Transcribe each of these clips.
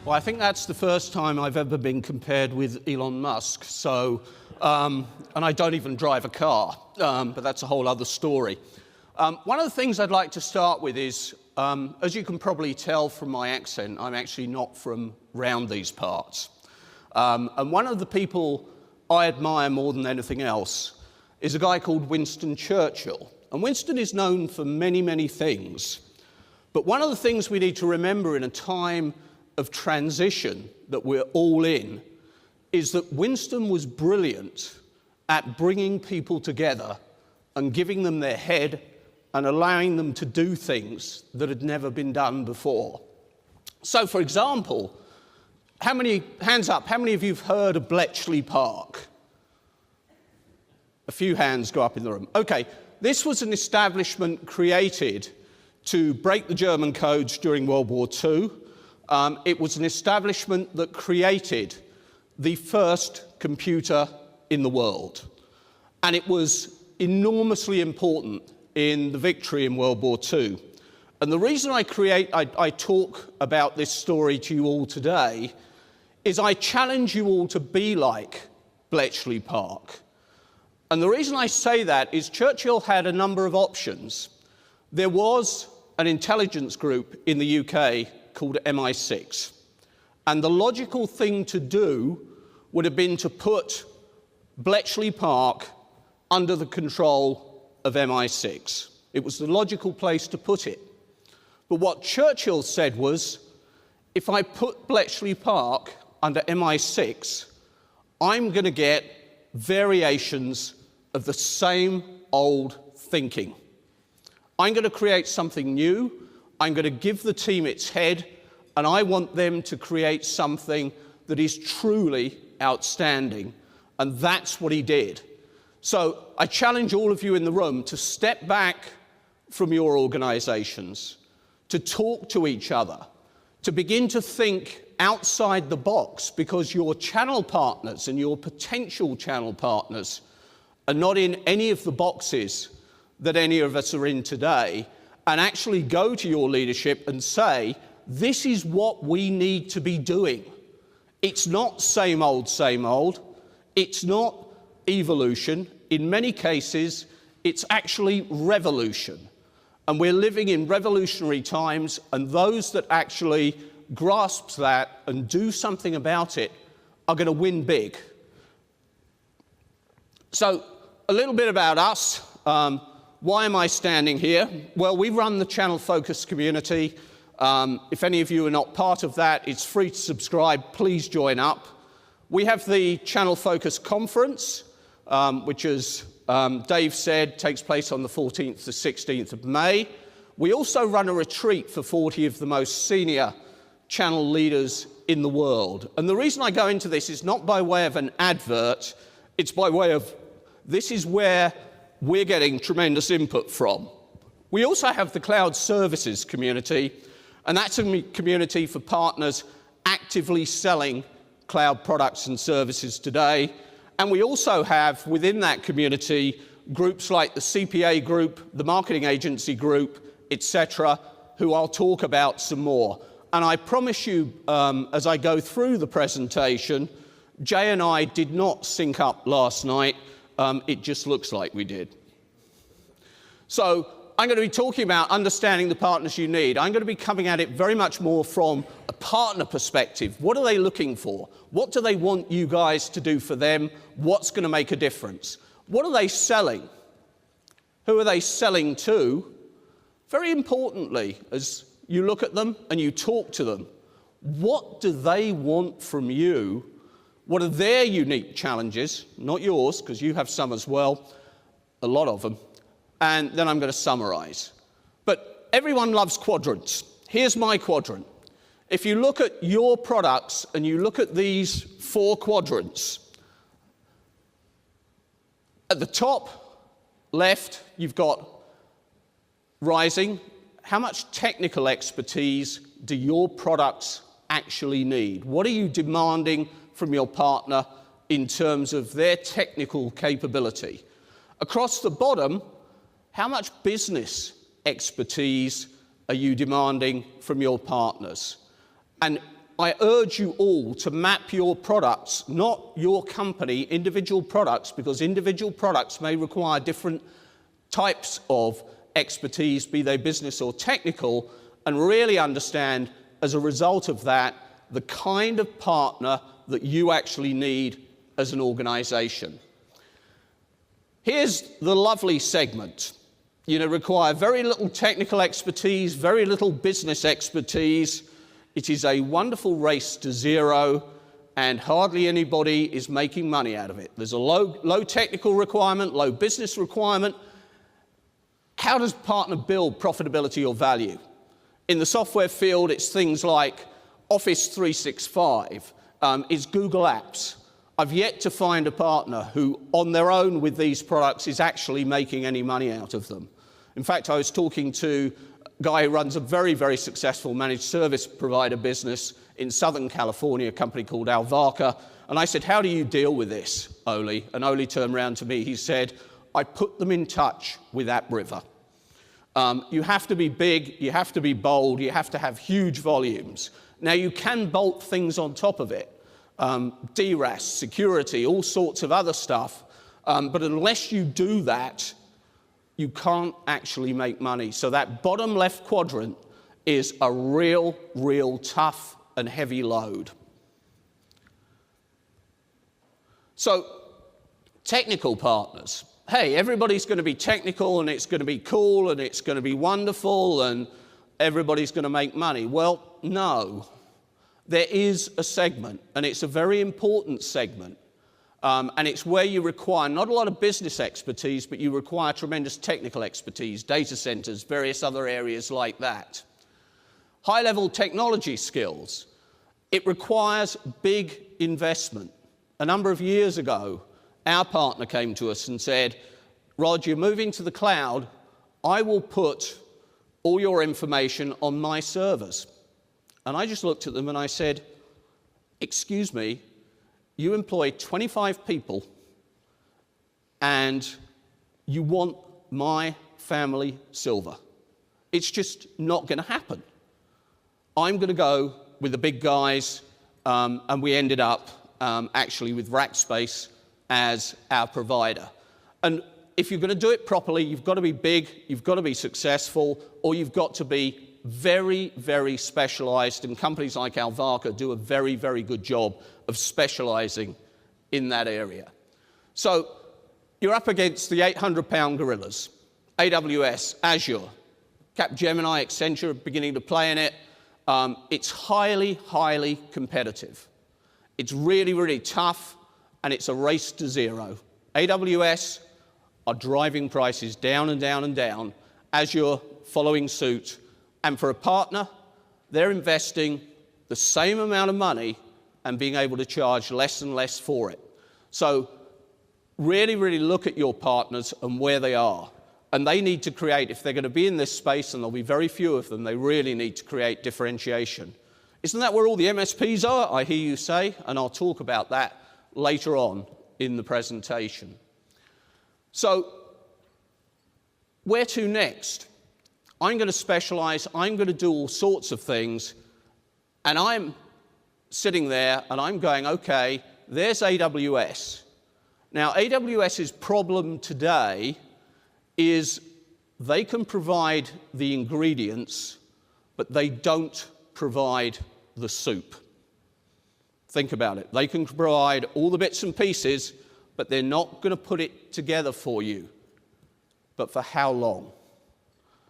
Well, I think that's the first time I've ever been compared with Elon Musk. So, and I don't even drive a car, but that's a whole other story. One of the things I'd like to start with is, as you can probably tell from my accent, I'm actually not from round these parts. And one of the people I admire more than anything else is a guy called Winston Churchill. And Winston is known for many, many things. But one of the things we need to remember in a time of transition that we're all in is that Winston was brilliant at bringing people together and giving them their head and allowing them to do things that had never been done before. So, for example, hands up, how many of you have heard of Bletchley Park? A few hands go up in the room. Okay, this was an establishment created to break the German codes during World War II. It was an establishment that created the first computer in the world. And it was enormously important in the victory in World War II. And the reason I talk about this story to you all today is I challenge you all to be like Bletchley Park. And the reason I say that is Churchill had a number of options. There was an intelligence group in the UK called MI6. And the logical thing to do would have been to put Bletchley Park under the control of MI6. It was the logical place to put it. But what Churchill said was, if I put Bletchley Park under MI6, I'm going to get variations of the same old thinking. I'm going to create something new. I'm going to give the team its head, and I want them to create something that is truly outstanding. And that's what he did. So I challenge all of you in the room to step back from your organizations, to talk to each other, to begin to think outside the box, because your channel partners and your potential channel partners are not in any of the boxes that any of us are in today, and actually go to your leadership and say, this is what we need to be doing. It's not same old, same old. It's not evolution. In many cases, it's actually revolution. And we're living in revolutionary times, and those that actually grasp that and do something about it are going to win big. So, a little bit about us. Why am I standing here? Well, we run the Channel Focus community. If any of you are not part of that, it's free to subscribe. Please join up. We have the Channel Focus Conference, which, as Dave said, takes place on the 14th to 16th of May. We also run a retreat for 40 of the most senior channel leaders in the world. And the reason I go into this is not by way of an advert, it's by way of this is where we're getting tremendous input from. We also have the Cloud Services community, and that's a community for partners actively selling cloud products and services today. And we also have, within that community, groups like the CPA group, the marketing agency group, etc., who I'll talk about some more. And I promise you, as I go through the presentation, Jay and I did not sync up last night. It just looks like we did. So I'm going to be talking about understanding the partners you need. I'm going to be coming at it very much more from a partner perspective. What are they looking for? What do they want you guys to do for them? What's going to make a difference? What are they selling? Who are they selling to? Very importantly, as you look at them and you talk to them, what do they want from you? What are their unique challenges? Not yours, because you have some as well, a lot of them. And then I'm going to summarize. But everyone loves quadrants. Here's my quadrant. If you look at your products and you look at these 4 quadrants, at the top left, you've got rising. How much technical expertise do your products actually need? What are you demanding from your partner in terms of their technical capability? Across the bottom, how much business expertise are you demanding from your partners? And I urge you all to map your products, not your company, individual products, because individual products may require different types of expertise, be they business or technical, and really understand, as a result of that, the kind of partner that you actually need as an organization. Here's the lovely segment. Require very little technical expertise, very little business expertise. It is a wonderful race to zero, and hardly anybody is making money out of it. There's a low technical requirement, low business requirement. How does a partner build profitability or value? In the software field, it's things like Office 365, it's Google Apps. I've yet to find a partner who, on their own with these products, is actually making any money out of them. In fact, I was talking to a guy who runs a very, very successful managed service provider business in Southern California, a company called Alvarca, and I said, "How do you deal with this, Oli?" And Oli turned around to me, he said, "I put them in touch with AppRiver." You have to be big, you have to be bold, you have to have huge volumes. Now, you can bolt things on top of it, DRAS, security, all sorts of other stuff, but unless you do that, you can't actually make money. So that bottom left quadrant is a real tough and heavy load. So, technical partners. Hey, everybody's going to be technical, and it's going to be cool, and it's going to be wonderful, and everybody's going to make money. Well, no. There is a segment, and it's a very important segment, and it's where you require not a lot of business expertise, but you require tremendous technical expertise, data centers, various other areas like that. High-level technology skills. It requires big investment. A number of years ago, our partner came to us and said, "Rod, you're moving to the cloud. I will put all your information on my servers." And I just looked at them and I said, "Excuse me, you employ 25 people and you want my family silver. It's just not going to happen. I'm going to go with the big guys," and we ended up actually with Rackspace as our provider. And if you're going to do it properly, you've got to be big, you've got to be successful, or you've got to be very, very specialized, and companies like Alvarca do a very, very good job of specializing in that area. So you're up against the 800-pound gorillas, AWS, Azure, Capgemini, Accenture are beginning to play in it. It's highly, highly competitive. It's really, really tough, and it's a race to zero. AWS are driving prices down and down and down, Azure following suit, and for a partner, they're investing the same amount of money and being able to charge less and less for it. So really, really look at your partners and where they are. And they need to create, if they're going to be in this space, and there'll be very few of them, they really need to create differentiation. Isn't that where all the MSPs are, I hear you say? And I'll talk about that later on in the presentation. So where to next? I'm going to specialize, I'm going to do all sorts of things, and I'm sitting there and I'm going, okay, there's AWS. Now, AWS's problem today is they can provide the ingredients, but they don't provide the soup. Think about it. They can provide all the bits and pieces, but they're not going to put it together for you. But for how long?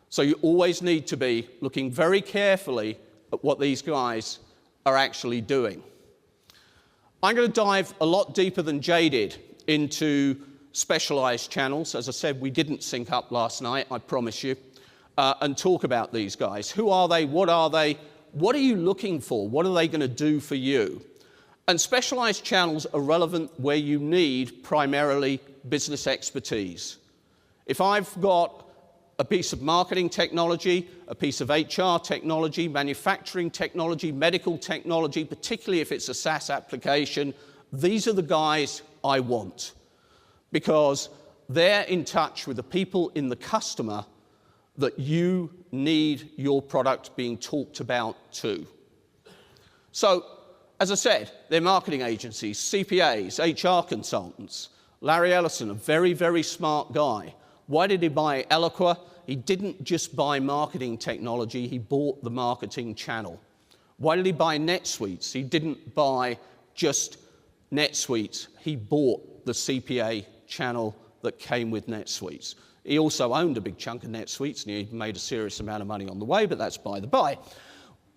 So you always need to be looking very carefully at what these guys are actually doing. I'm going to dive a lot deeper than Jay did into specialized channels. As I said, we didn't sync up last night, I promise you, and talk about these guys. Who are they? What are they? What are you looking for? What are they going to do for you? And specialized channels are relevant where you need primarily business expertise. If I've got a piece of marketing technology, a piece of HR technology, manufacturing technology, medical technology, particularly if it's a SaaS application, these are the guys I want, because they're in touch with the people in the customer that you need your product being talked about to. So, as I said, they're marketing agencies, CPAs, HR consultants. Larry Ellison, a very, very smart guy. Why did he buy Eloqua? He didn't just buy marketing technology, he bought the marketing channel. Why did he buy NetSuite? He didn't buy just NetSuite, he bought the CPA channel that came with NetSuite. He also owned a big chunk of NetSuite, and he made a serious amount of money on the way, but that's by the by.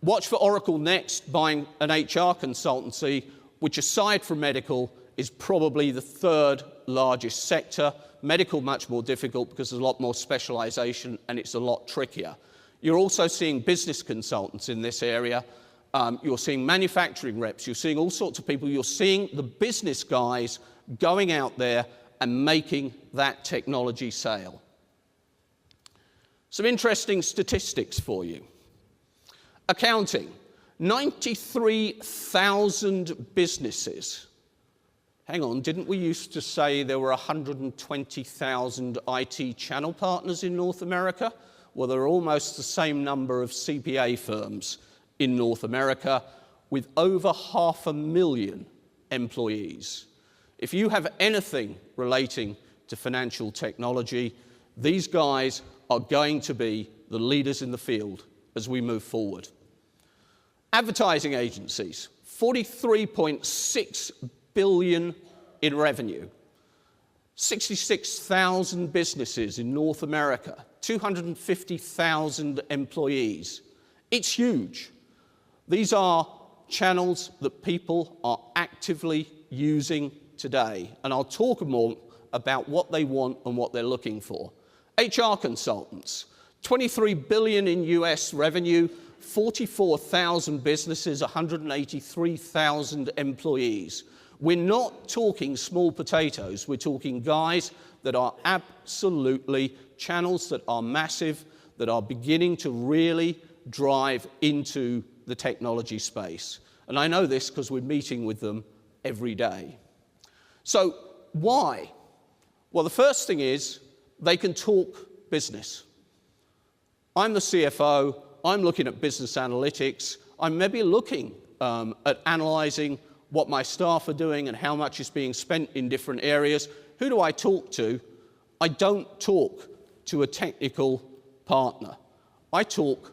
Watch for Oracle next, buying an HR consultancy, which aside from medical is probably the third largest sector. Medical much more difficult because there's a lot more specialization and it's a lot trickier. You're also seeing business consultants in this area. You're seeing manufacturing reps. You're seeing all sorts of people. You're seeing the business guys going out there and making that technology sale. Some interesting statistics for you. Accounting, 93,000 businesses. Hang on, didn't we used to say there were 120,000 IT channel partners in North America? Well, there are almost the same number of CPA firms in North America with over 500,000 employees. If you have anything relating to financial technology, these guys are going to be the leaders in the field as we move forward. Advertising agencies, 43.6 billion in revenue, 66,000 businesses in North America, 250,000 employees. It's huge. These are channels that people are actively using today, and I'll talk more about what they want and what they're looking for. HR consultants, 23 billion in US revenue, 44,000 businesses, 183,000 employees. We're not talking small potatoes. We're talking guys that are absolutely channels that are massive, that are beginning to really drive into the technology space. And I know this because we're meeting with them every day. So why? Well, the first thing is they can talk business. I'm the CFO. I'm looking at business analytics. I'm maybe looking at analyzing what my staff are doing and how much is being spent in different areas. Who do I talk to? I don't talk to a technical partner. I talk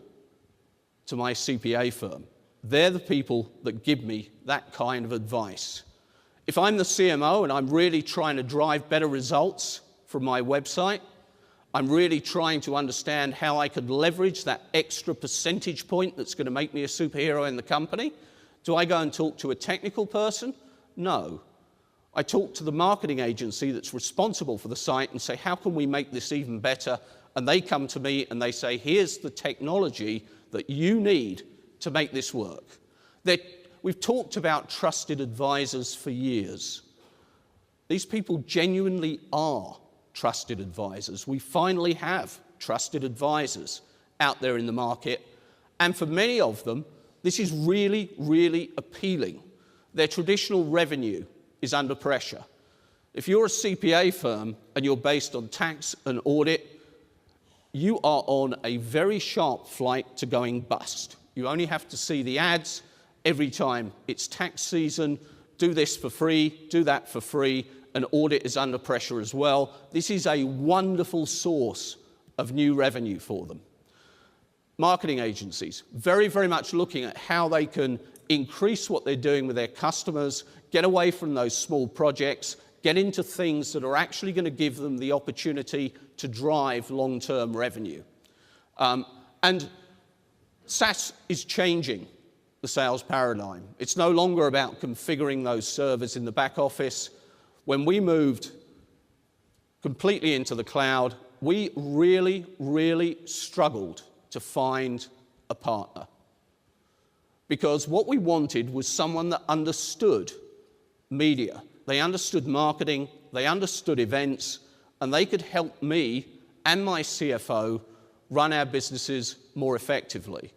to my CPA firm. They're the people that give me that kind of advice. If I'm the CMO and I'm really trying to drive better results from my website, I'm really trying to understand how I could leverage that extra percentage point that's going to make me a superhero in the company. Do I go and talk to a technical person? No. I talk to the marketing agency that's responsible for the site and say, how can we make this even better? And they come to me and they say, here's the technology that you need to make this work. We've talked about trusted advisors for years. These people genuinely are trusted advisors. We finally have trusted advisors out there in the market. And for many of them, this is really, really appealing. Their traditional revenue is under pressure. If you're a CPA firm and you're based on tax and audit, you are on a very sharp flight to going bust. You only have to see the ads every time it's tax season. Do this for free, do that for free, and audit is under pressure as well. This is a wonderful source of new revenue for them. Marketing agencies, very, very much looking at how they can increase what they're doing with their customers, get away from those small projects, get into things that are actually going to give them the opportunity to drive long-term revenue. And SaaS is changing the sales paradigm. It's no longer about configuring those servers in the back office. When we moved completely into the cloud, we really, really struggled to find a partner. Because what we wanted was someone that understood media. They understood marketing, they understood events, and they could help me and my CFO run our businesses more effectively.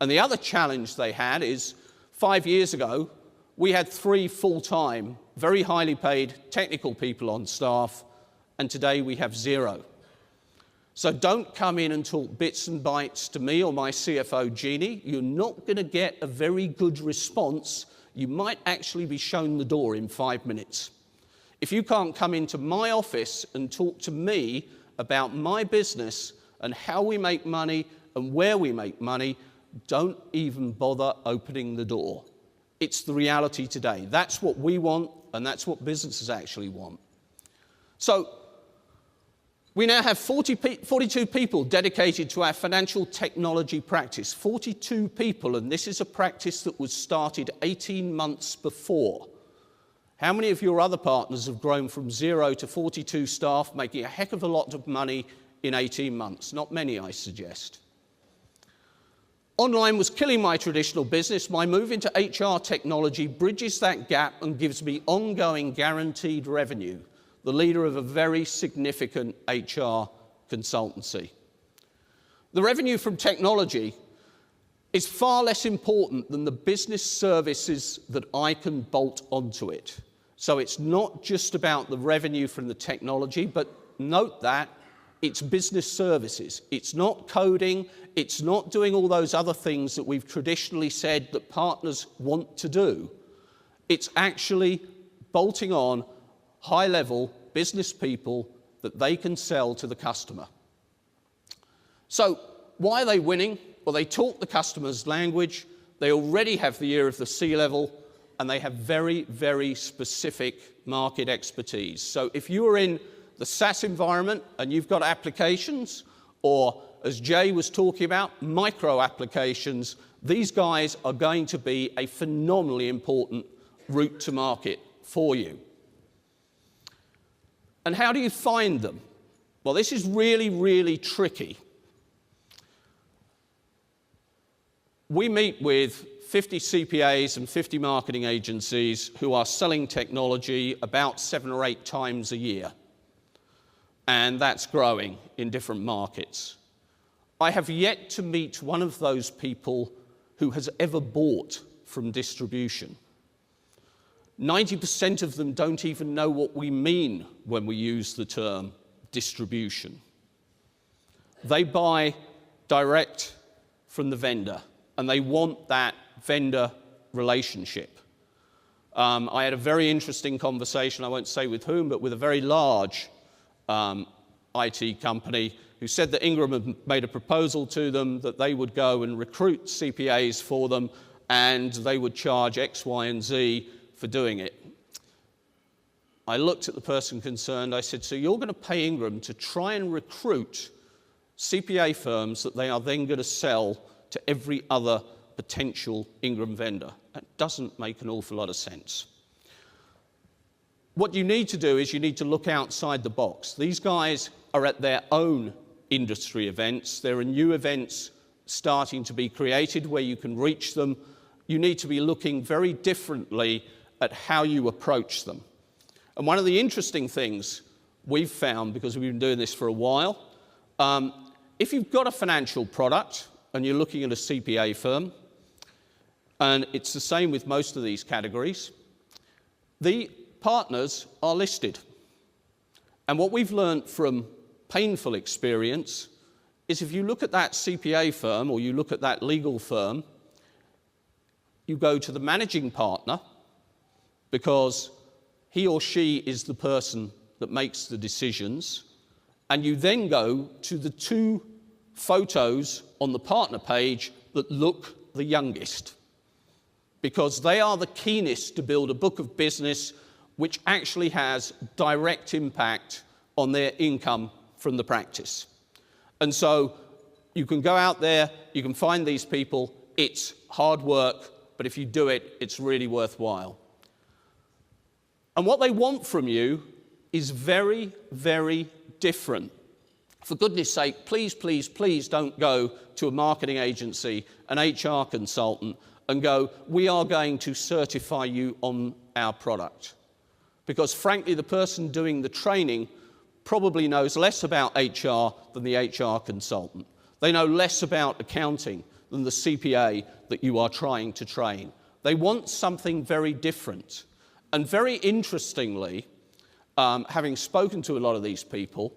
And the other challenge they had is 5 years ago, we had 3 full-time, very highly paid technical people on staff, and today we have 0. So don't come in and talk bits and bytes to me or my CFO, Jeannie. You're not going to get a very good response. You might actually be shown the door in 5 minutes. If you can't come into my office and talk to me about my business and how we make money and where we make money, don't even bother opening the door. It's the reality today. That's what we want, and that's what businesses actually want. So we now have 42 people dedicated to our financial technology practice. 42 people, and this is a practice that was started 18 months before. How many of your other partners have grown from 0 to 42 staff, making a heck of a lot of money in 18 months? Not many, I suggest. Online was killing my traditional business. My move into HR technology bridges that gap and gives me ongoing guaranteed revenue, the leader of a very significant HR consultancy. The revenue from technology is far less important than the business services that I can bolt onto it. So it's not just about the revenue from the technology, but note that it's business services. It's not coding. It's not doing all those other things that we've traditionally said that partners want to do. It's actually bolting on high-level business people that they can sell to the customer. So why are they winning? Well, they talk the customer's language, they already have the ear of the C-level, and they have very, very specific market expertise. So if you are in the SaaS environment and you've got applications, or as Jay was talking about, micro applications, these guys are going to be a phenomenally important route to market for you. And how do you find them? Well, this is really, really tricky. We meet with 50 CPAs and 50 marketing agencies who are selling technology about 7 or 8 times a year. And that's growing in different markets. I have yet to meet one of those people who has ever bought from distribution. 90% of them don't even know what we mean when we use the term distribution. They buy direct from the vendor, and they want that vendor relationship. I had a very interesting conversation, I won't say with whom, but with a very large IT company who said that Ingram had made a proposal to them that they would go and recruit CPAs for them and they would charge X, Y, and Z for doing it. I looked at the person concerned, I said, so you're going to pay Ingram to try and recruit CPA firms that they are then going to sell to every other potential Ingram vendor. That doesn't make an awful lot of sense. What you need to do is you need to look outside the box. These guys are at their own industry events. There are new events starting to be created where you can reach them. You need to be looking very differently at how you approach them. And one of the interesting things we've found, because we've been doing this for a while, if you've got a financial product and you're looking at a CPA firm, and it's the same with most of these categories, the partners are listed. And what we've learned from painful experience is if you look at that CPA firm or you look at that legal firm, you go to the managing partner because he or she is the person that makes the decisions, and you then go to the 2 photos on the partner page that look the youngest, because they are the keenest to build a book of business which actually has direct impact on their income from the practice. And so you can go out there, you can find these people, it's hard work, but if you do it, it's really worthwhile. And what they want from you is very, very different. For goodness sake, please, please, please don't go to a marketing agency, an HR consultant, and go, we are going to certify you on our product. Because frankly, the person doing the training probably knows less about HR than the HR consultant. They know less about accounting than the CPA that you are trying to train. They want something very different. And very interestingly, having spoken to a lot of these people,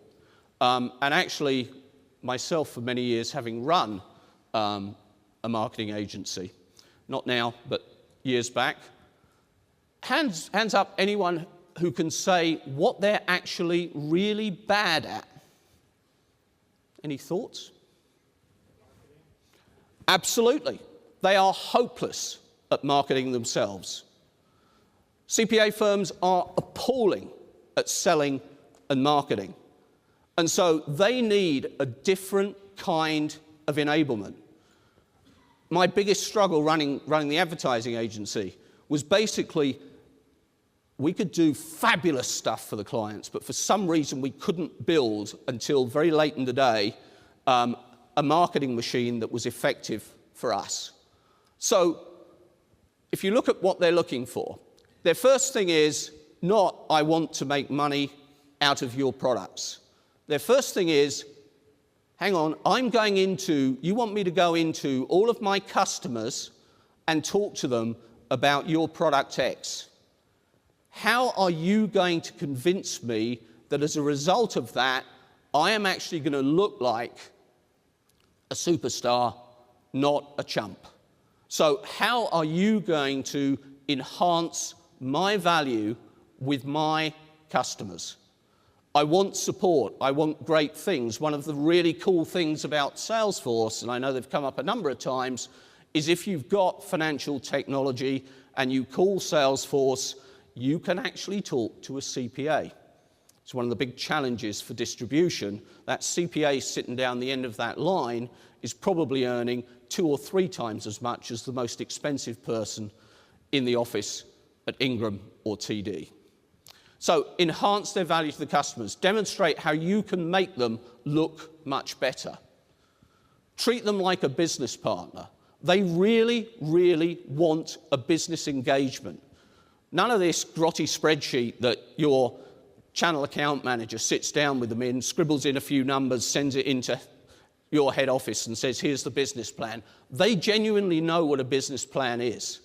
and actually myself for many years, having run a marketing agency. Not now, but years back. Hands up anyone who can say what they're actually really bad at. Any thoughts? Absolutely. They are hopeless at marketing themselves. CPA firms are appalling at selling and marketing. And so they need a different kind of enablement. My biggest struggle running the advertising agency was basically we could do fabulous stuff for the clients, but for some reason we couldn't build until very late in the day a marketing machine that was effective for us. So if you look at what they're looking for, their first thing is not, I want to make money out of your products. Their first thing is, hang on, you want me to go into all of my customers and talk to them about your product X. How are you going to convince me that as a result of that, I am actually going to look like a superstar, not a chump? So how are you going to enhance my value with my customers? I want support. I want great things. One of the really cool things about Salesforce, and I know they've come up a number of times, is if you've got financial technology and you call Salesforce, you can actually talk to a CPA. It's one of the big challenges for distribution. That CPA sitting down the end of that line is probably earning 2 or 3 times as much as the most expensive person in the office at Ingram or TD. So enhance their value to the customers. Demonstrate how you can make them look much better. Treat them like a business partner. They really, really want a business engagement. None of this grotty spreadsheet that your channel account manager sits down with them in, scribbles in a few numbers, sends it into your head office and says, here's the business plan. They genuinely know what a business plan is,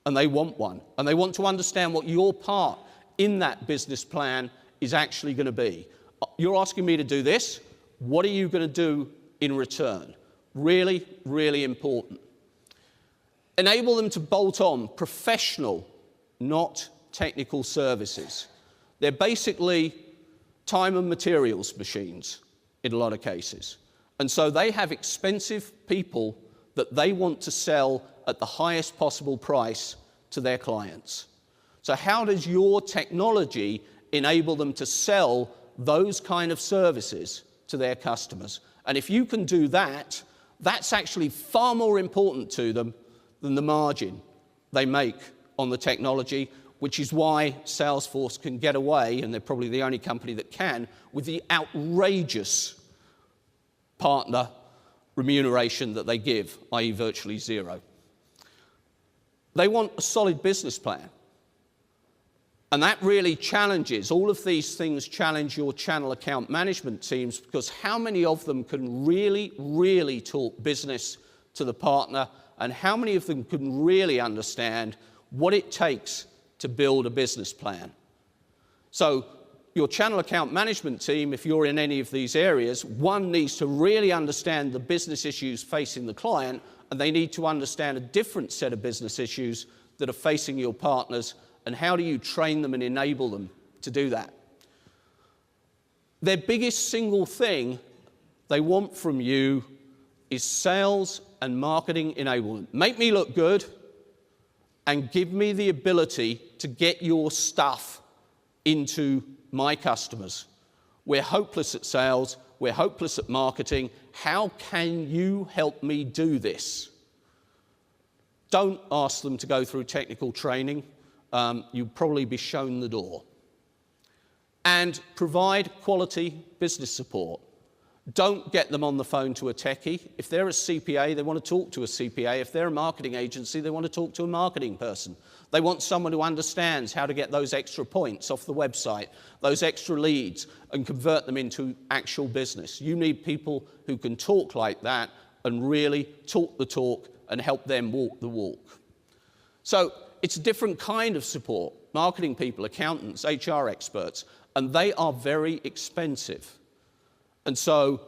and they want one. And they want to understand what your part in that business plan is actually going to be. You're asking me to do this. What are you going to do in return? Really, really important. Enable them to bolt on professional, not technical services. They're basically time and materials machines in a lot of cases. And so they have expensive people that they want to sell at the highest possible price to their clients. So how does your technology enable them to sell those kind of services to their customers? And if you can do that, that's actually far more important to them than the margin they make on the technology, which is why Salesforce can get away, and they're probably the only company that can, with the outrageous partner remuneration that they give, i.e. virtually zero. They want a solid business plan. And that really challenges, all of these things challenge your channel account management teams, because how many of them can really, really talk business to the partner, and how many of them can really understand what it takes to build a business plan? So your channel account management team, if you're in any of these areas, one needs to really understand the business issues facing the client, and they need to understand a different set of business issues that are facing your partners, and how do you train them and enable them to do that? Their biggest single thing they want from you is sales and marketing enablement. Make me look good and give me the ability to get your stuff into my customers. We're hopeless at sales. We're hopeless at marketing. How can you help me do this? Don't ask them to go through technical training. You'll probably be shown the door. And provide quality business support. Don't get them on the phone to a techie. If they're a CPA, they want to talk to a CPA. If they're a marketing agency, they want to talk to a marketing person. They want someone who understands how to get those extra points off the website, those extra leads, and convert them into actual business. You need people who can talk like that and really talk the talk and help them walk the walk. So it's a different kind of support. Marketing people, accountants, HR experts, and they are very expensive. And so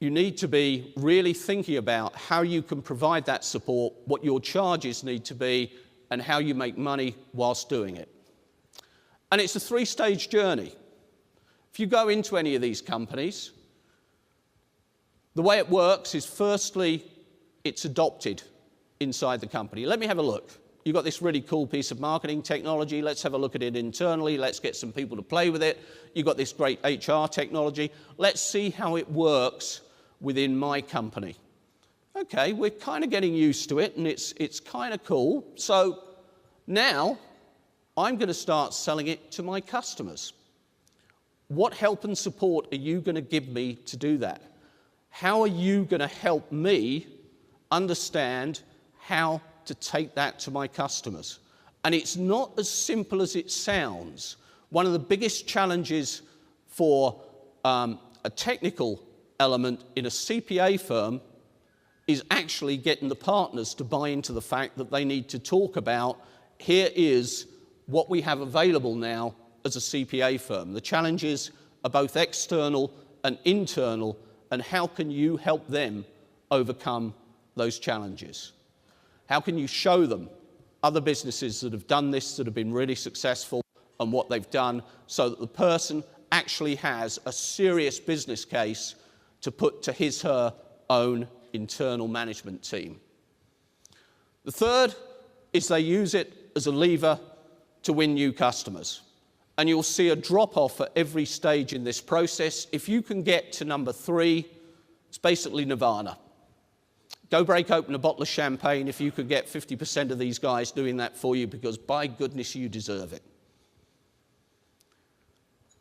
you need to be really thinking about how you can provide that support, what your charges need to be, and how you make money whilst doing it. And it's a three-stage journey. If you go into any of these companies, the way it works is, firstly, it's adopted inside the company. Let me have a look. You've got this really cool piece of marketing technology. Let's have a look at it internally. Let's get some people to play with it. You've got this great HR technology. Let's see how it works within my company. Okay, we're kind of getting used to it, and it's kind of cool. So now I'm going to start selling it to my customers. What help and support are you going to give me to do that? How are you going to help me understand how to take that to my customers? And it's not as simple as it sounds. One of the biggest challenges for a technical element in a CPA firm is actually getting the partners to buy into the fact that they need to talk about, here is what we have available now as a CPA firm. The challenges are both external and internal, and how can you help them overcome those challenges? How can you show them other businesses that have done this, that have been really successful, and what they've done, so that the person actually has a serious business case to put to his/her own internal management team? The third is they use it as a lever to win new customers. And you'll see a drop-off at every stage in this process. If you can get to number 3, it's basically nirvana. Go break open a bottle of champagne if you could get 50% of these guys doing that for you, because by goodness you deserve it.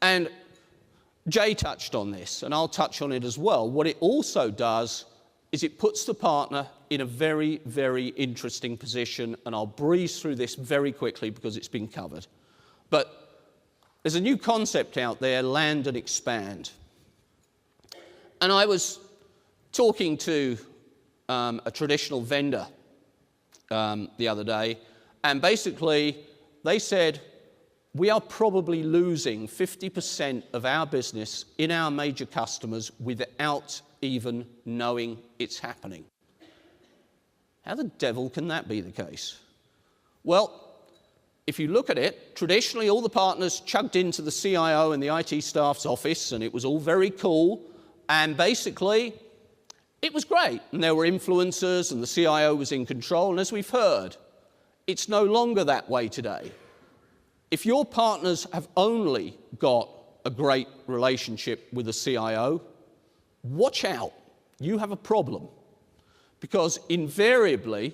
And Jay touched on this, and I'll touch on it as well. What it also does is it puts the partner in a very, very interesting position, and I'll breeze through this very quickly because it's been covered. But there's a new concept out there, land and expand. And I was talking to a traditional vendor the other day, and basically they said, we are probably losing 50% of our business in our major customers without even knowing it's happening. How the devil can that be the case? Well, if you look at it, traditionally all the partners chugged into the CIO and the IT staff's office, and it was all very cool, and basically it was great, and there were influencers, and the CIO was in control, and as we've heard, it's no longer that way today. If your partners have only got a great relationship with the CIO, watch out, you have a problem. Because invariably,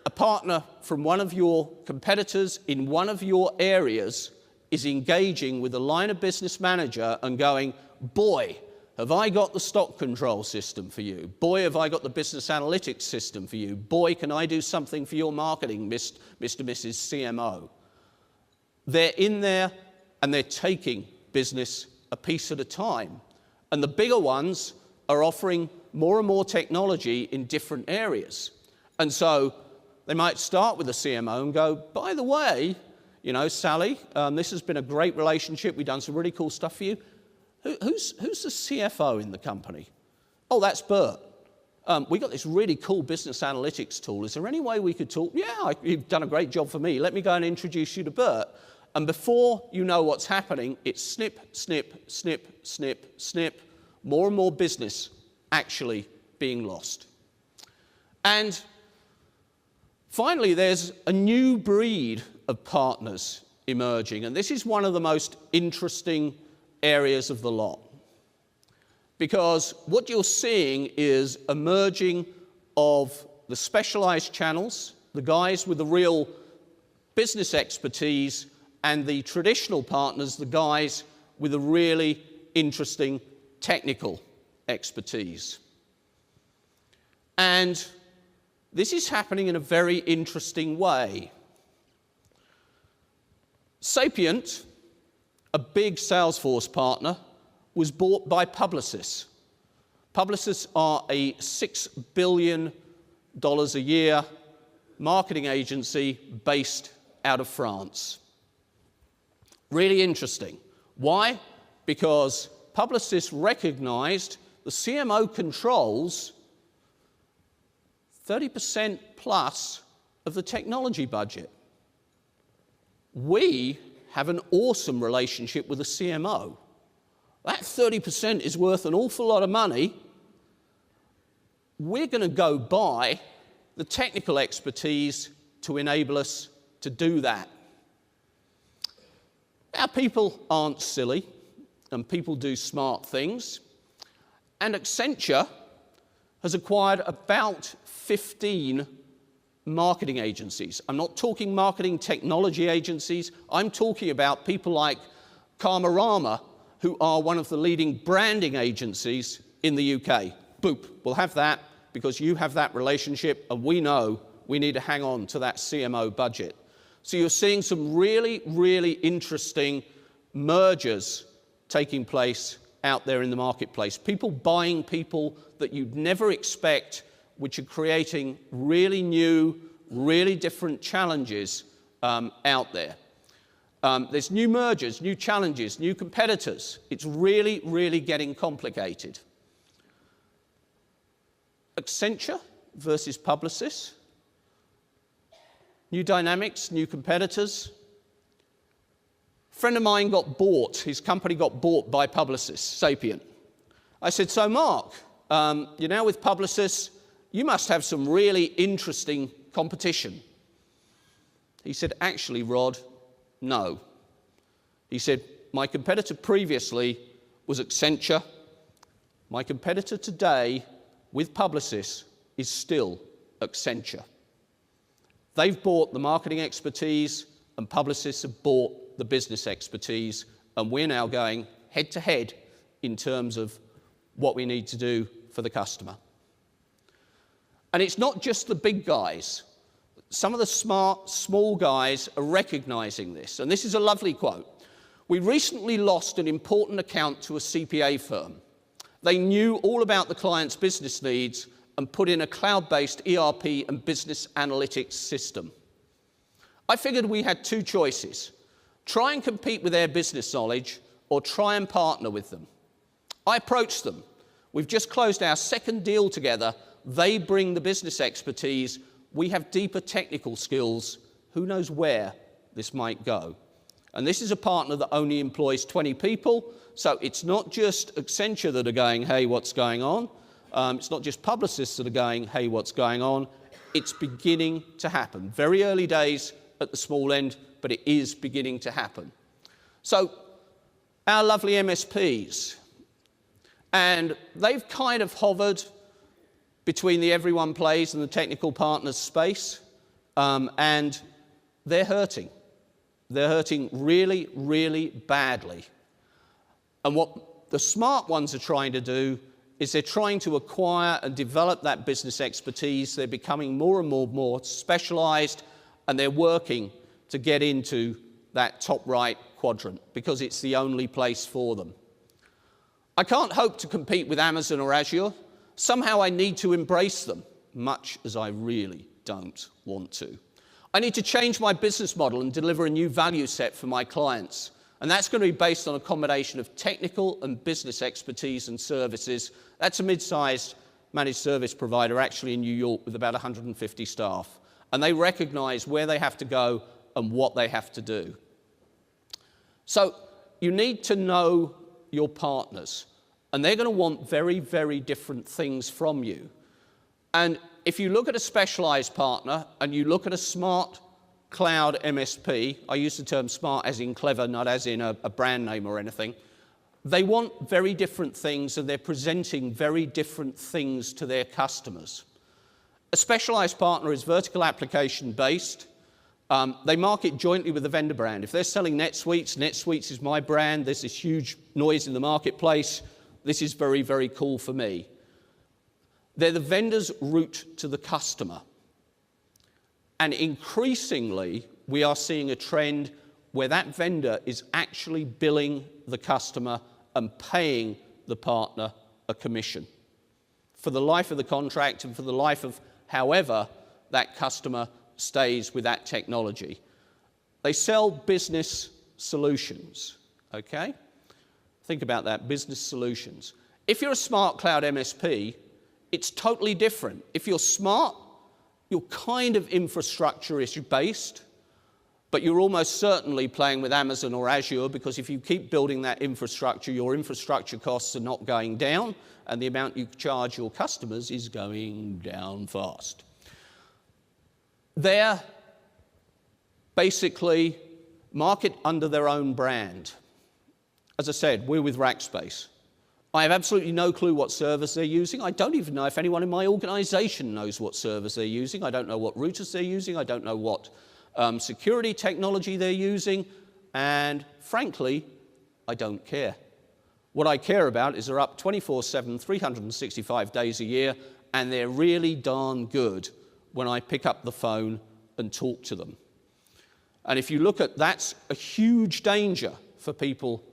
a partner from one of your competitors in one of your areas is engaging with a line of business manager and going, boy, have I got the stock control system for you. Boy, have I got the business analytics system for you. Boy, can I do something for your marketing, Mr. Mrs. CMO. They're in there and they're taking business a piece at a time. And the bigger ones are offering more and more technology in different areas. And so they might start with the CMO and go, by the way, you know, Sally, this has been a great relationship. We've done some really cool stuff for you. Who's the CFO in the company? Oh, that's Bert. We got this really cool business analytics tool. Is there any way we could talk? Yeah, you've done a great job for me. Let me go and introduce you to Bert. And before you know what's happening, it's snip, snip, snip, snip, snip, more and more business actually being lost. And finally, there's a new breed of partners emerging, and this is one of the most interesting areas of the lot. Because what you're seeing is emerging of the specialized channels, the guys with the real business expertise, and the traditional partners, the guys with a really interesting technical expertise. And this is happening in a very interesting way. Sapient, a big Salesforce partner, was bought by Publicis. Publicis are a $6 billion a year marketing agency based out of France. Really interesting. Why? Because Publicis recognized the CMO controls 30% plus of the technology budget. We have an awesome relationship with the CMO. That 30% is worth an awful lot of money. We're going to go buy the technical expertise to enable us to do that. Now, people aren't silly, and people do smart things. And Accenture has acquired about 15 marketing agencies. I'm not talking marketing technology agencies. I'm talking about people like Karmarama, who are one of the leading branding agencies in the UK. Boop, we'll have that because you have that relationship, and we know we need to hang on to that CMO budget. So you're seeing some really, really interesting mergers taking place out there in the marketplace. People buying people that you'd never expect, which are creating really new, really different challenges out there. There's new mergers, new challenges, new competitors. It's really, really getting complicated. Accenture versus Publicis. New dynamics, new competitors. A friend of mine got bought, his company got bought by Publicis, Sapient. I said, so Mark, you're now with Publicis, you must have some really interesting competition. He said, actually, Rod, no. He said, my competitor previously was Accenture. My competitor today with Publicis is still Accenture. They've bought the marketing expertise, and Publicis have bought the business expertise, and we're now going head-to-head in terms of what we need to do for the customer. And it's not just the big guys. Some of the smart, small guys are recognizing this, and this is a lovely quote. We recently lost an important account to a CPA firm. They knew all about the client's business needs and put in a cloud-based ERP and business analytics system. I figured we had two choices: try and compete with their business knowledge or try and partner with them. I approached them. We've just closed our second deal together. They bring the business expertise. We have deeper technical skills. Who knows where this might go? And this is a partner that only employs 20 people. So it's not just Accenture that are going, hey, what's going on? It's not just Publicis that are going, hey, what's going on? It's beginning to happen. Very early days at the small end, but it is beginning to happen. So our lovely MSPs, and they've kind of hovered between the everyone plays and the technical partners space, and they're hurting. They're hurting really, really badly. And what the smart ones are trying to do is they're trying to acquire and develop that business expertise. They're becoming more and more specialized, and they're working to get into that top right quadrant because it's the only place for them. I can't hope to compete with Amazon or Azure. Somehow I need to embrace them, much as I really don't want to. I need to change my business model and deliver a new value set for my clients. And that's going to be based on a combination of technical and business expertise and services. That's a mid-sized managed service provider actually in New York with about 150 staff. And they recognize where they have to go and what they have to do. So you need to know your partners. And they're going to want very, very different things from you. And if you look at a specialized partner and you look at a smart cloud MSP, I use the term smart as in clever, not as in a brand name or anything, they want very different things and they're presenting very different things to their customers. A specialized partner is vertical application based. They market jointly with the vendor brand. If they're selling NetSuite, NetSuite is my brand. There's this huge noise in the marketplace. This is very, very cool for me. They're the vendor's route to the customer. And increasingly, we are seeing a trend where that vendor is actually billing the customer and paying the partner a commission for the life of the contract and for the life of however that customer stays with that technology. They sell business solutions, okay? Think about that, business solutions. If you're a smart cloud MSP, it's totally different. If you're smart, you're kind of infrastructure-based, but you're almost certainly playing with Amazon or Azure, because if you keep building that infrastructure, your infrastructure costs are not going down, and the amount you charge your customers is going down fast. They're basically market under their own brand. As I said, we're with Rackspace. I have absolutely no clue what servers they're using. I don't even know if anyone in my organization knows what servers they're using. I don't know what routers they're using. I don't know what security technology they're using. And frankly, I don't care. What I care about is they're up 24/7, 365 days a year, and they're really darn good when I pick up the phone and talk to them. And if you look at, that's a huge danger for people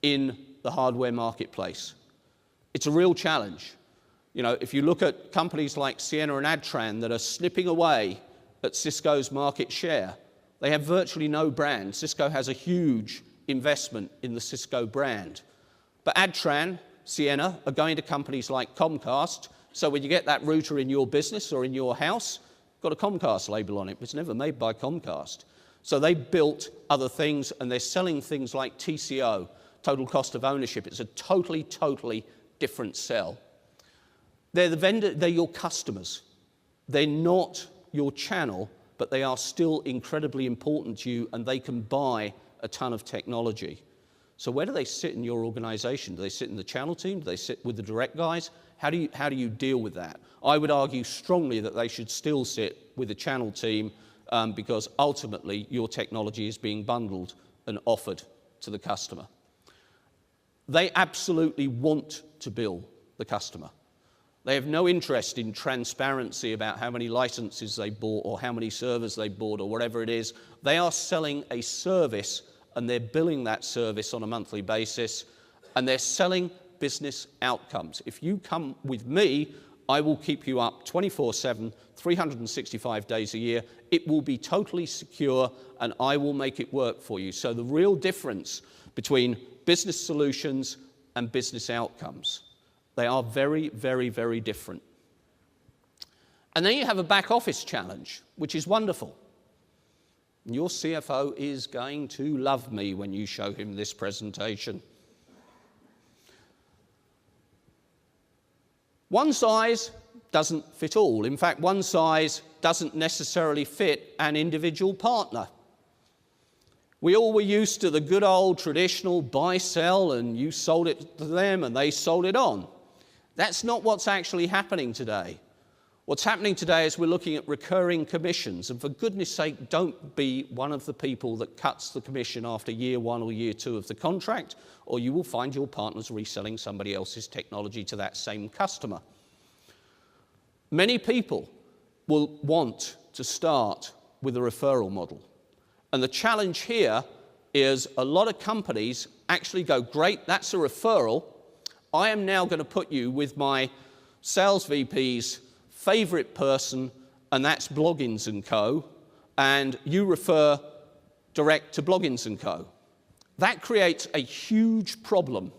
in the hardware marketplace. It's a real challenge. You know, if you look at companies like Ciena and Adtran that are snipping away at Cisco's market share, they have virtually no brand. Cisco has a huge investment in the Cisco brand. But Adtran, Ciena, are going to companies like Comcast, so when you get that router in your business or in your house, got a Comcast label on it, but it's never made by Comcast. So they built other things, and they're selling things like TCO, total cost of ownership. It's a totally, totally different sell. They're the vendor, they're your customers. They're not your channel, but they are still incredibly important to you, and they can buy a ton of technology. So where do they sit in your organization? Do they sit in the channel team? Do they sit with the direct guys? How do you deal with that? I would argue strongly that they should still sit with the channel team, because ultimately your technology is being bundled and offered to the customer. They absolutely want to bill the customer. They have no interest in transparency about how many licenses they bought or how many servers they bought or whatever it is. They are selling a service, and they're billing that service on a monthly basis, and they're selling business outcomes. If you come with me, I will keep you up 24/7, 365 days a year. It will be totally secure, and I will make it work for you. So the real difference between business solutions and business outcomes, they are very, very, very different. And then you have a back office challenge, which is wonderful. Your CFO is going to love me when you show him this presentation. One size doesn't fit all. In fact, one size doesn't necessarily fit an individual partner. We all were used to the good old traditional buy-sell, and you sold it to them and they sold it on. That's not what's actually happening today. What's happening today is we're looking at recurring commissions, and for goodness sake, don't be one of the people that cuts the commission after year 1 or year 2 of the contract, or you will find your partners reselling somebody else's technology to that same customer. Many people will want to start with a referral model. And the challenge here is a lot of companies actually go, great, that's a referral. I am now going to put you with my sales VP's favorite person, and that's Bloggins & Co., and you refer direct to Bloggins & Co. That creates a huge problem.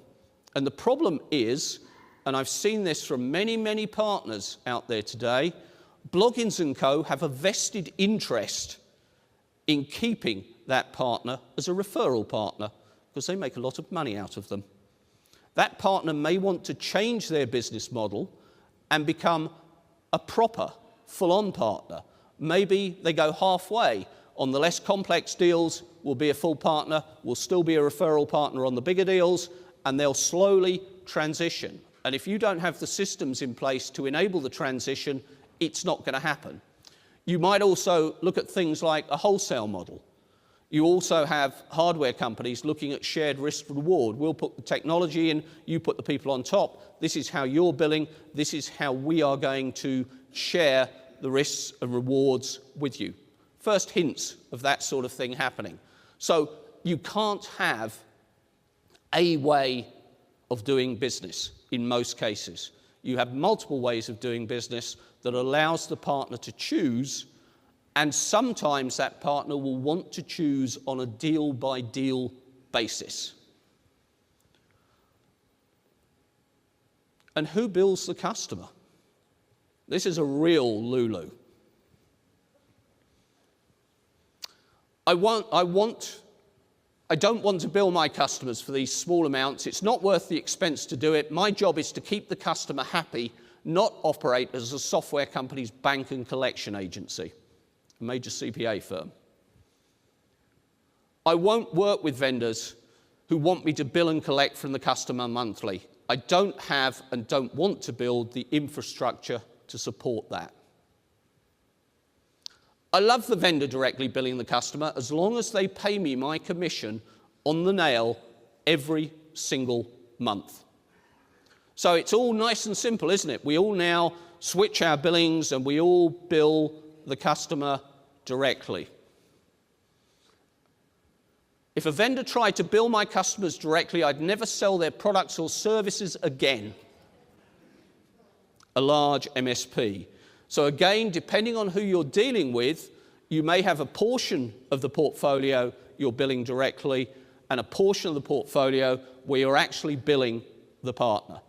And the problem is, and I've seen this from many, many partners out there today, Bloggins & Co. have a vested interest in keeping that partner as a referral partner, because they make a lot of money out of them. That partner may want to change their business model and become a proper, full-on partner. Maybe they go halfway. On the less complex deals, we'll be a full partner, we'll still be a referral partner on the bigger deals, and they'll slowly transition. And if you don't have the systems in place to enable the transition, it's not going to happen. You might also look at things like a wholesale model. You also have hardware companies looking at shared risk reward. We'll put the technology in, you put the people on top. This is how you're billing. This is how we are going to share the risks and rewards with you. First hints of that sort of thing happening. So you can't have a way of doing business in most cases. You have multiple ways of doing business that allows the partner to choose, and sometimes that partner will want to choose on a deal-by-deal basis. And who bills the customer? This is a real Lulu. I don't want to bill my customers for these small amounts. It's not worth the expense to do it. My job is to keep the customer happy, not operate as a software company's bank and collection agency, a major CPA firm. I won't work with vendors who want me to bill and collect from the customer monthly. I don't have and don't want to build the infrastructure to support that. I love the vendor directly billing the customer as long as they pay me my commission on the nail every single month. So it's all nice and simple, isn't it? We all now switch our billings and we all bill the customer directly. If a vendor tried to bill my customers directly, I'd never sell their products or services again. A large MSP. So again, depending on who you're dealing with, you may have a portion of the portfolio you're billing directly and a portion of the portfolio where you're actually billing the partner.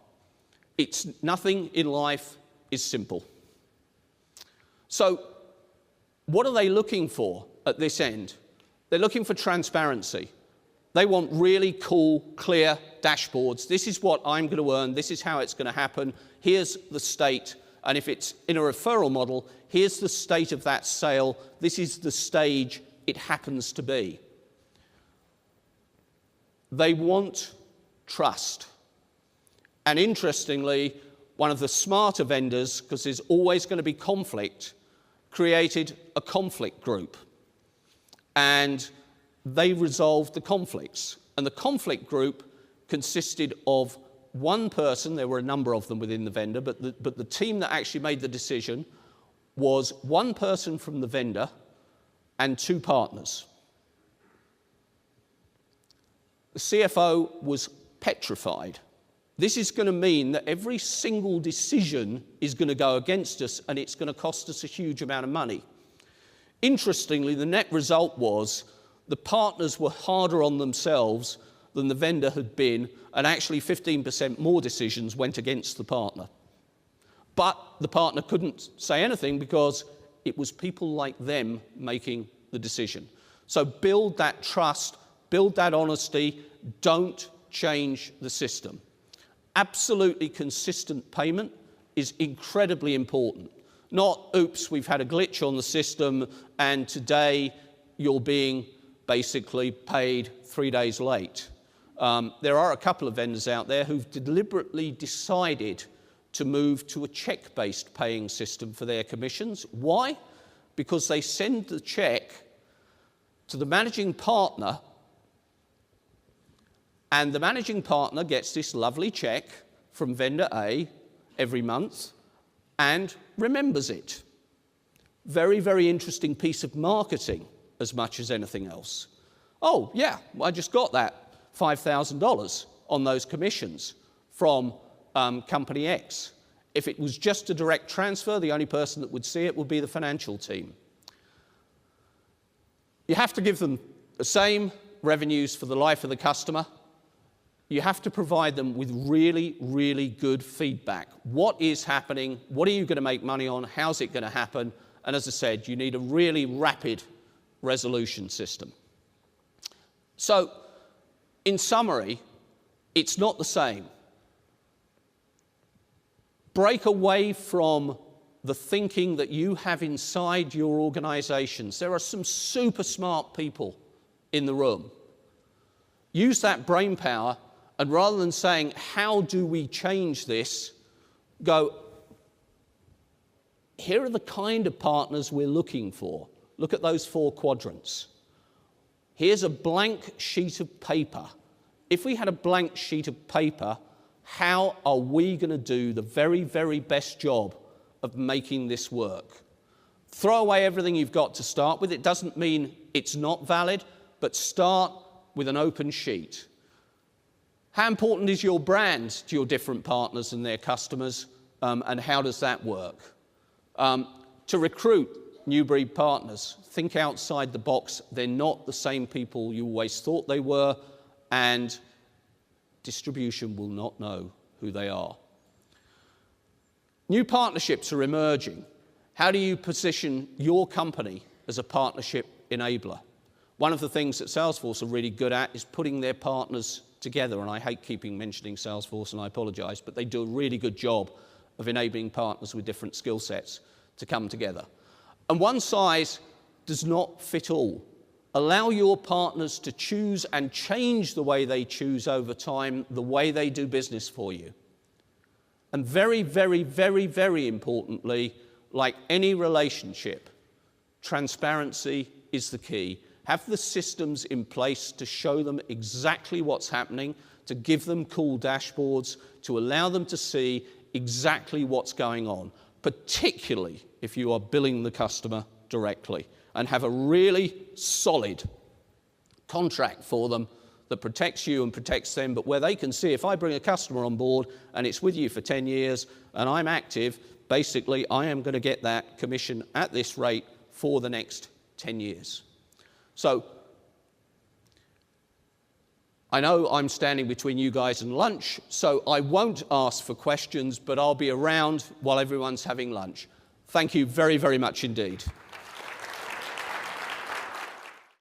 Nothing in life is simple. So what are they looking for at this end? They're looking for transparency. They want really cool, clear dashboards. This is what I'm going to earn. This is how it's going to happen. Here's the state. And if it's in a referral model, here's the state of that sale. This is the stage it happens to be. They want trust. And interestingly, one of the smarter vendors, because there's always going to be conflict, created a conflict group. And they resolved the conflicts. And the conflict group consisted of one person. There were a number of them within the vendor, but the team that actually made the decision was one person from the vendor and two partners. The CFO was petrified. This is going to mean that every single decision is going to go against us and it's going to cost us a huge amount of money. Interestingly, the net result was the partners were harder on themselves than the vendor had been, and actually 15% more decisions went against the partner. But the partner couldn't say anything because it was people like them making the decision. So build that trust, build that honesty, don't change the system. Absolutely consistent payment is incredibly important. Not, oops, we've had a glitch on the system and today you're being basically paid 3 days late. There are a couple of vendors out there who've deliberately decided to move to a check-based paying system for their commissions. Why? Because they send the check to the managing partner, and the managing partner gets this lovely check from vendor A every month and remembers it. Very, very interesting piece of marketing as much as anything else. Oh, yeah, I just got that $5,000 on those commissions from company X. If it was just a direct transfer, the only person that would see it would be the financial team. You have to give them the same revenues for the life of the customer. You have to provide them with really, really good feedback. What is happening? What are you going to make money on? How's it going to happen? And as I said, you need a really rapid resolution system. So, in summary, it's not the same. Break away from the thinking that you have inside your organizations. There are some super smart people in the room. Use that brain power, and rather than saying, how do we change this, go, here are the kind of partners we're looking for. Look at those 4 quadrants. Here's a blank sheet of paper. If we had a blank sheet of paper, how are we going to do the very, very best job of making this work? Throw away everything you've got to start with. It doesn't mean it's not valid, but start with an open sheet. How important is your brand to your different partners and their customers, and how does that work? To recruit new breed partners, think outside the box. They're not the same people you always thought they were, and distribution will not know who they are. New partnerships are emerging. How do you position your company as a partnership enabler? One of the things that Salesforce are really good at is putting their partners together, and I hate keeping mentioning Salesforce, and I apologize, but they do a really good job of enabling partners with different skill sets to come together. And one size does not fit all. Allow your partners to choose and change the way they choose over time, the way they do business for you. And very, very, very, very importantly, like any relationship, transparency is the key. Have the systems in place to show them exactly what's happening, to give them cool dashboards, to allow them to see exactly what's going on, particularly if you are billing the customer directly, and have a really solid contract for them that protects you and protects them, but where they can see if I bring a customer on board and it's with you for 10 years and I'm active, basically I am going to get that commission at this rate for the next 10 years. So I know I'm standing between you guys and lunch, so I won't ask for questions, but I'll be around while everyone's having lunch. Thank you very, very much indeed.